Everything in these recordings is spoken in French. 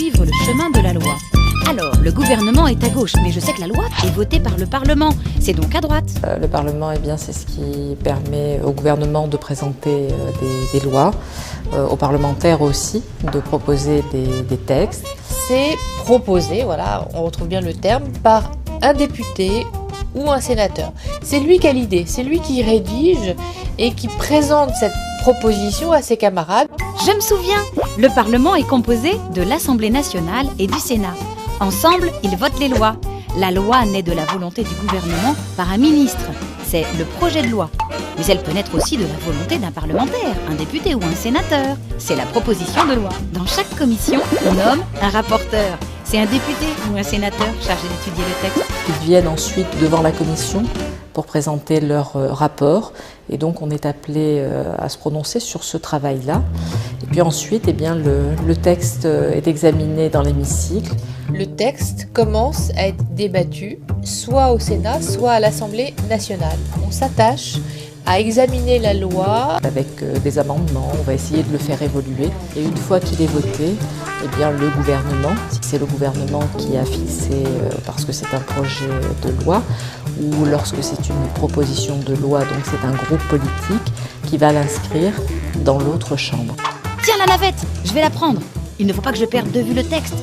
suivre le chemin de la loi. Alors, le gouvernement est à gauche, mais je sais que la loi est votée par le Parlement. C'est donc à droite. Le Parlement, c'est ce qui permet au gouvernement de présenter des lois, aux parlementaires aussi de proposer des textes. C'est proposé, voilà, on retrouve bien le terme, par un député ou un sénateur. C'est lui qui a l'idée, c'est lui qui rédige et qui présente cette proposition à ses camarades. Je me souviens, le Parlement est composé de l'Assemblée nationale et du Sénat. Ensemble, ils votent les lois. La loi naît de la volonté du gouvernement par un ministre. C'est le projet de loi. Mais elle peut naître aussi de la volonté d'un parlementaire, un député ou un sénateur. C'est la proposition de loi. Dans chaque commission, on nomme un rapporteur. C'est un député ou un sénateur chargé d'étudier le texte. Ils viennent ensuite devant la commission pour présenter leur rapport. Et donc on est appelé à se prononcer sur ce travail-là. Et puis ensuite, le texte est examiné dans l'hémicycle. Le texte commence à être débattu, soit au Sénat, soit à l'Assemblée nationale. On s'attache à examiner la loi. Avec des amendements, on va essayer de le faire évoluer. Et une fois qu'il est voté, le gouvernement, si c'est le gouvernement qui a fixé, parce que c'est un projet de loi, ou lorsque c'est une proposition de loi, donc c'est un groupe politique qui va l'inscrire dans l'autre chambre. Tiens la navette, je vais la prendre. Il ne faut pas que je perde de vue le texte.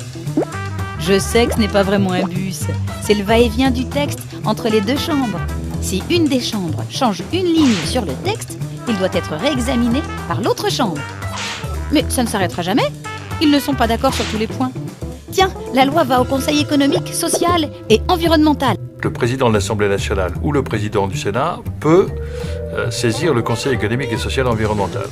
Je sais que ce n'est pas vraiment un bus, c'est le va-et-vient du texte entre les deux chambres. Si une des chambres change une ligne sur le texte, il doit être réexaminé par l'autre chambre. Mais ça ne s'arrêtera jamais, ils ne sont pas d'accord sur tous les points. Tiens, la loi va au Conseil économique, social et environnemental. Le président de l'Assemblée nationale ou le président du Sénat peut saisir le Conseil économique et social et environnemental.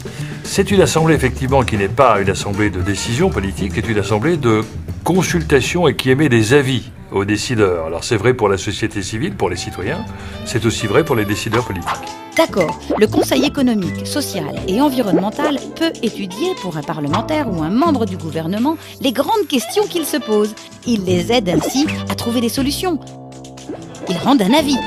C'est une assemblée effectivement qui n'est pas une assemblée de décision politique, c'est une assemblée de consultation et qui émet des avis aux décideurs. Alors c'est vrai pour la société civile, pour les citoyens, c'est aussi vrai pour les décideurs politiques. D'accord, le Conseil économique, social et environnemental peut étudier pour un parlementaire ou un membre du gouvernement les grandes questions qu'il se pose. Il les aide ainsi à trouver des solutions. Ils rendent un avis.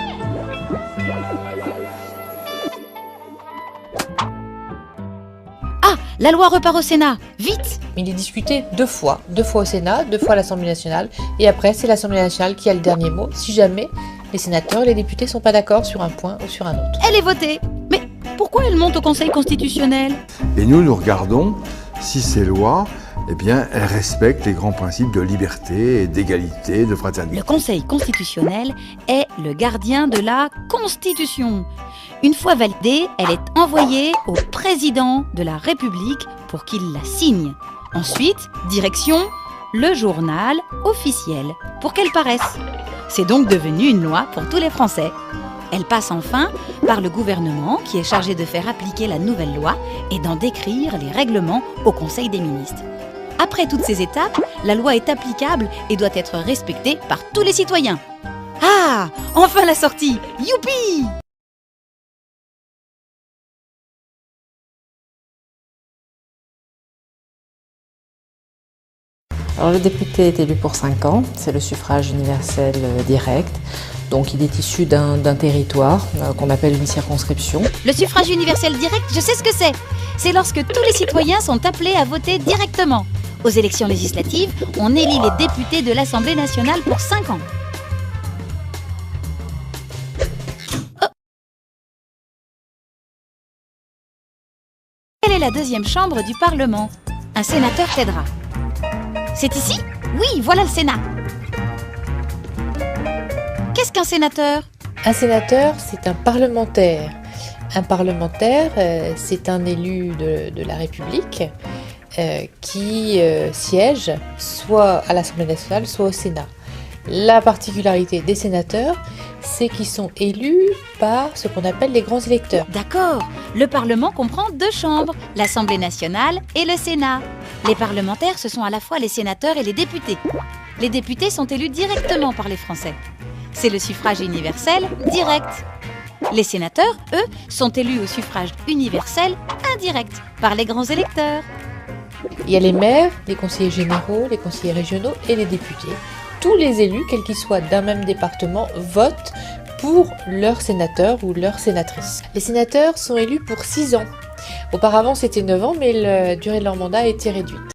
Ah, la loi repart au Sénat, vite! Il est discuté deux fois au Sénat, 2 fois à l'Assemblée nationale, et après c'est l'Assemblée nationale qui a le dernier mot, si jamais les sénateurs et les députés ne sont pas d'accord sur un point ou sur un autre. Elle est votée. Mais pourquoi elle monte au Conseil constitutionnel? Et nous regardons si ces lois, elles respectent les grands principes de liberté, d'égalité, de fraternité. Le Conseil constitutionnel est le gardien de la Constitution. Une fois validée, elle est envoyée au président de la République pour qu'il la signe. Ensuite, direction le journal officiel pour qu'elle paraisse. C'est donc devenu une loi pour tous les Français. Elle passe enfin par le gouvernement qui est chargé de faire appliquer la nouvelle loi et d'en décrire les règlements au Conseil des ministres. Après toutes ces étapes, la loi est applicable et doit être respectée par tous les citoyens. Ah, enfin la sortie! Youpi! Alors le député est élu pour 5 ans, c'est le suffrage universel direct. Donc il est issu d'un territoire qu'on appelle une circonscription. Le suffrage universel direct, je sais ce que c'est. C'est lorsque tous les citoyens sont appelés à voter directement. Aux élections législatives, on élit les députés de l'Assemblée nationale pour 5 ans. Oh. Quelle est la deuxième chambre du Parlement? Un sénateur t'aidera. C'est ici? Oui, voilà le Sénat. Qu'est-ce qu'un sénateur? Un sénateur, c'est un parlementaire. Un parlementaire, c'est un élu de la République qui siège soit à l'Assemblée nationale, soit au Sénat. La particularité des sénateurs, c'est qu'ils sont élus par ce qu'on appelle les grands électeurs. D'accord, le Parlement comprend 2 chambres, l'Assemblée nationale et le Sénat. Les parlementaires, ce sont à la fois les sénateurs et les députés. Les députés sont élus directement par les Français. C'est le suffrage universel direct. Les sénateurs, eux, sont élus au suffrage universel indirect par les grands électeurs. Il y a les maires, les conseillers généraux, les conseillers régionaux et les députés. Tous les élus, quels qu'ils soient d'un même département, votent pour leur sénateur ou leur sénatrice. Les sénateurs sont élus pour 6 ans. Auparavant, c'était 9 ans, mais la durée de leur mandat a été réduite.